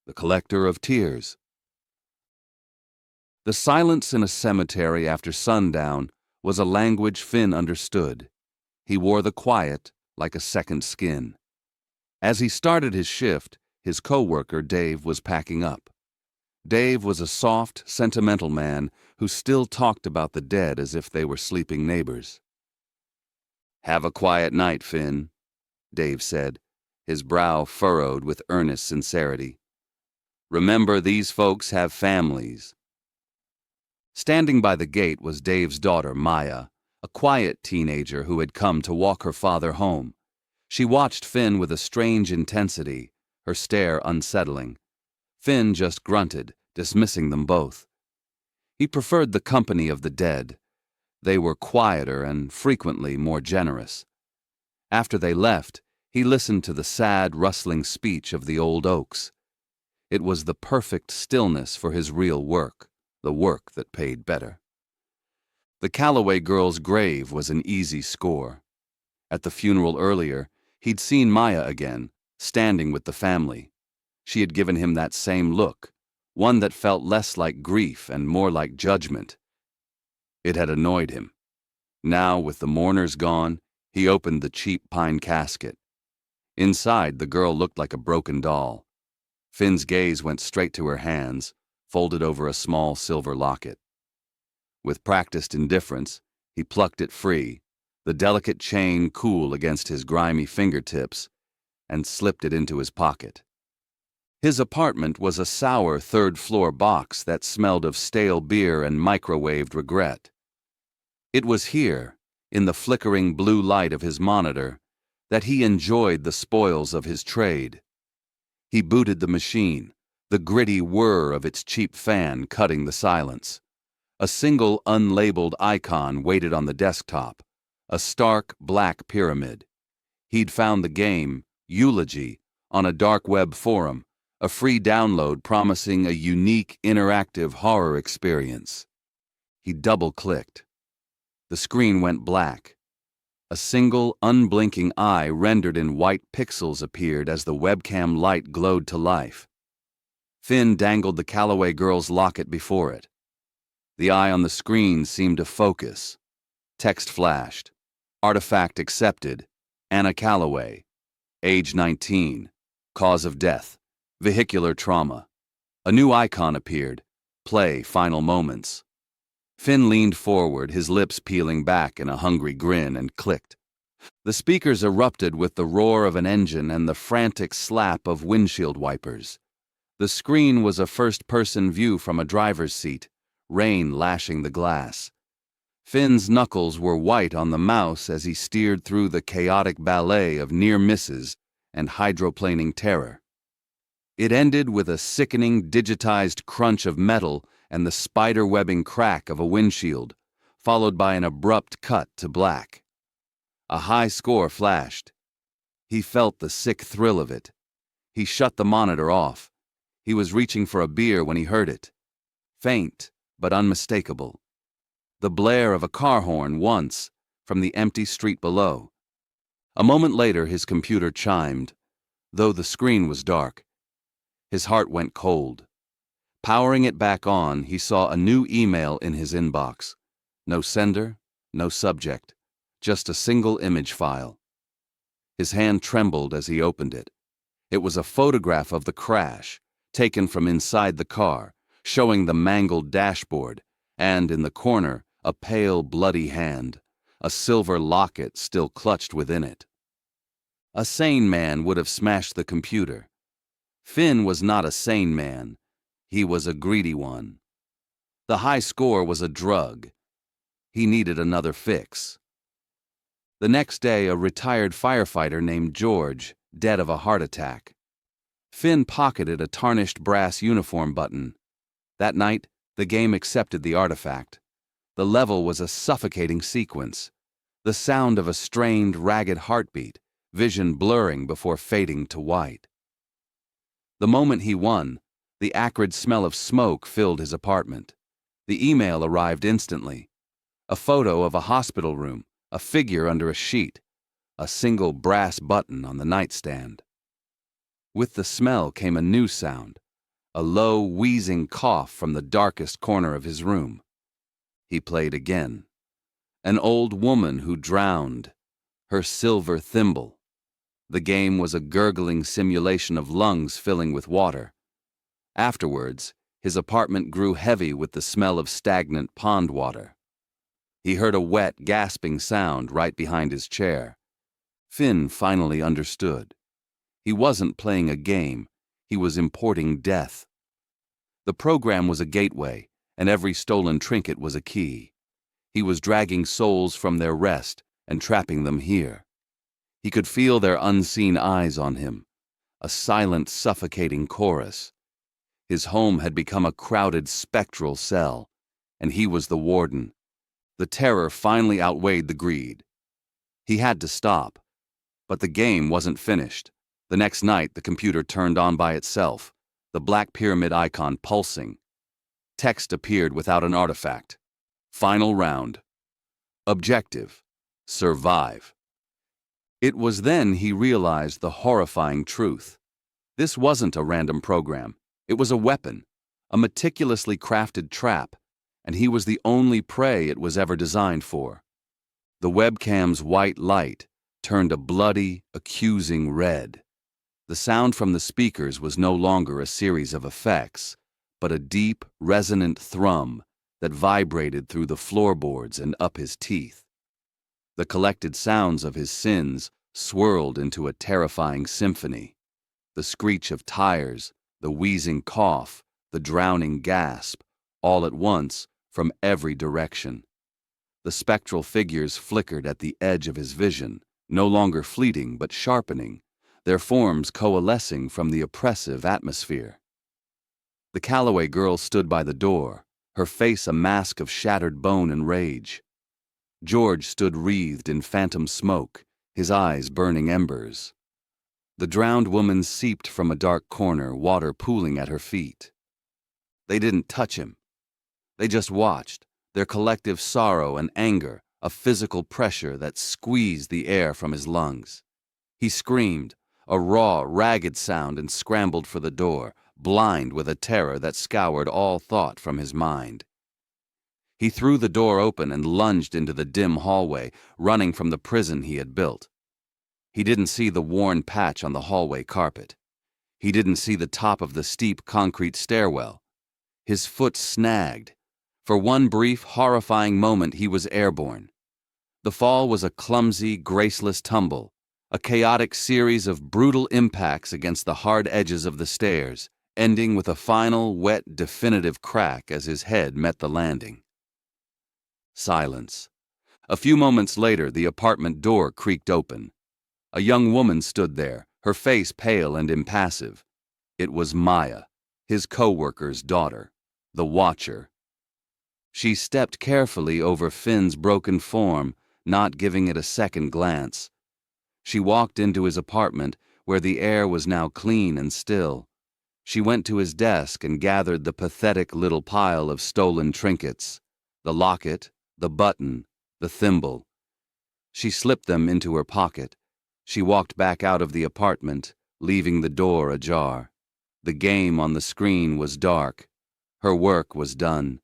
the collector of tears. The silence in a cemetery after sundown was a language Finn understood. He wore the quiet like a second skin. As he started his shift, his co-worker Dave was packing up. Dave was a soft, sentimental man who still talked about the dead as if they were sleeping neighbors. "Have a quiet night, Finn," Dave said, his brow furrowed with earnest sincerity. "Remember, these folks have families." Standing by the gate was Dave's daughter, Maya, a quiet teenager who had come to walk her father home. She watched Finn with a strange intensity, her stare unsettling. Finn just grunted, dismissing them both. He preferred the company of the dead. They were quieter and frequently more generous. After they left, he listened to the sad, rustling speech of the old oaks. It was the perfect stillness for his real work, the work that paid better. The Calloway girl's grave was an easy score. At the funeral earlier, he'd seen Maya again, standing with the family. She had given him that same look, one that felt less like grief and more like judgment. It had annoyed him. Now, with the mourners gone, he opened the cheap pine casket. Inside, the girl looked like a broken doll. Finn's gaze went straight to her hands, folded over a small silver locket. With practiced indifference, he plucked it free, the delicate chain cool against his grimy fingertips, and slipped it into his pocket. His apartment was a sour third-floor box that smelled of stale beer and microwaved regret. It was here, in the flickering blue light of his monitor, that he enjoyed the spoils of his trade. He booted the machine, the gritty whir of its cheap fan cutting the silence. A single unlabeled icon waited on the desktop, a stark black pyramid. He'd found the game, Eulogy, on a dark web forum, a free download promising a unique interactive horror experience. He double-clicked. The screen went black. A single, unblinking eye rendered in white pixels appeared as the webcam light glowed to life. Finn dangled the Calloway girl's locket before it. The eye on the screen seemed to focus. Text flashed. Artifact accepted. Anna Calloway. Age 19. Cause of death. Vehicular trauma. A new icon appeared. Play final moments. Finn leaned forward, his lips peeling back in a hungry grin, and clicked. The speakers erupted with the roar of an engine and the frantic slap of windshield wipers. The screen was a first-person view from a driver's seat, rain lashing the glass. Finn's knuckles were white on the mouse as he steered through the chaotic ballet of near misses and hydroplaning terror. It ended with a sickening digitized crunch of metal and the spider-webbing crack of a windshield, followed by an abrupt cut to black. A high score flashed. He felt the sick thrill of it. He shut the monitor off. He was reaching for a beer when he heard it. Faint, but unmistakable. The blare of a car horn once, from the empty street below. A moment later his computer chimed, though the screen was dark. His heart went cold. Powering it back on, he saw a new email in his inbox. No sender, no subject, just a single image file. His hand trembled as he opened it. It was a photograph of the crash, taken from inside the car, showing the mangled dashboard, and in the corner, a pale, bloody hand, a silver locket still clutched within it. A sane man would have smashed the computer. Finn was not a sane man. He was a greedy one. The high score was a drug. He needed another fix. The next day, a retired firefighter named George, dead of a heart attack. Finn pocketed a tarnished brass uniform button. That night, the game accepted the artifact. The level was a suffocating sequence, the sound of a strained, ragged heartbeat, vision blurring before fading to white. The moment he won, the acrid smell of smoke filled his apartment. The email arrived instantly. A photo of a hospital room, a figure under a sheet, a single brass button on the nightstand. With the smell came a new sound, a low, wheezing cough from the darkest corner of his room. He played again. An old woman who drowned, her silver thimble. The game was a gurgling simulation of lungs filling with water. Afterwards, his apartment grew heavy with the smell of stagnant pond water. He heard a wet, gasping sound right behind his chair. Finn finally understood. He wasn't playing a game, he was importing death. The program was a gateway, and every stolen trinket was a key. He was dragging souls from their rest and trapping them here. He could feel their unseen eyes on him, a silent, suffocating chorus. His home had become a crowded, spectral cell, and he was the warden. The terror finally outweighed the greed. He had to stop, but the game wasn't finished. The next night, the computer turned on by itself, the black pyramid icon pulsing. Text appeared without an artifact. Final round. Objective: survive. It was then he realized the horrifying truth. This wasn't a random program. It was a weapon, a meticulously crafted trap, and he was the only prey it was ever designed for. The webcam's white light turned a bloody, accusing red. The sound from the speakers was no longer a series of effects, but a deep, resonant thrum that vibrated through the floorboards and up his teeth. The collected sounds of his sins swirled into a terrifying symphony. The screech of tires, the wheezing cough, the drowning gasp, all at once, from every direction. The spectral figures flickered at the edge of his vision, no longer fleeting but sharpening, their forms coalescing from the oppressive atmosphere. The Calloway girl stood by the door, her face a mask of shattered bone and rage. George stood wreathed in phantom smoke, his eyes burning embers. The drowned woman seeped from a dark corner, water pooling at her feet. They didn't touch him. They just watched, their collective sorrow and anger, a physical pressure that squeezed the air from his lungs. He screamed, a raw, ragged sound, and scrambled for the door, blind with a terror that scoured all thought from his mind. He threw the door open and lunged into the dim hallway, running from the prison he had built. He didn't see the worn patch on the hallway carpet. He didn't see the top of the steep concrete stairwell. His foot snagged. For one brief, horrifying moment, he was airborne. The fall was a clumsy, graceless tumble, a chaotic series of brutal impacts against the hard edges of the stairs, ending with a final, wet, definitive crack as his head met the landing. Silence. A few moments later, the apartment door creaked open. A young woman stood there, her face pale and impassive. It was Maya, his co-worker's daughter, the Watcher. She stepped carefully over Finn's broken form, not giving it a second glance. She walked into his apartment, where the air was now clean and still. She went to his desk and gathered the pathetic little pile of stolen trinkets, the locket, the button, the thimble. She slipped them into her pocket. She walked back out of the apartment, leaving the door ajar. The game on the screen was dark. Her work was done.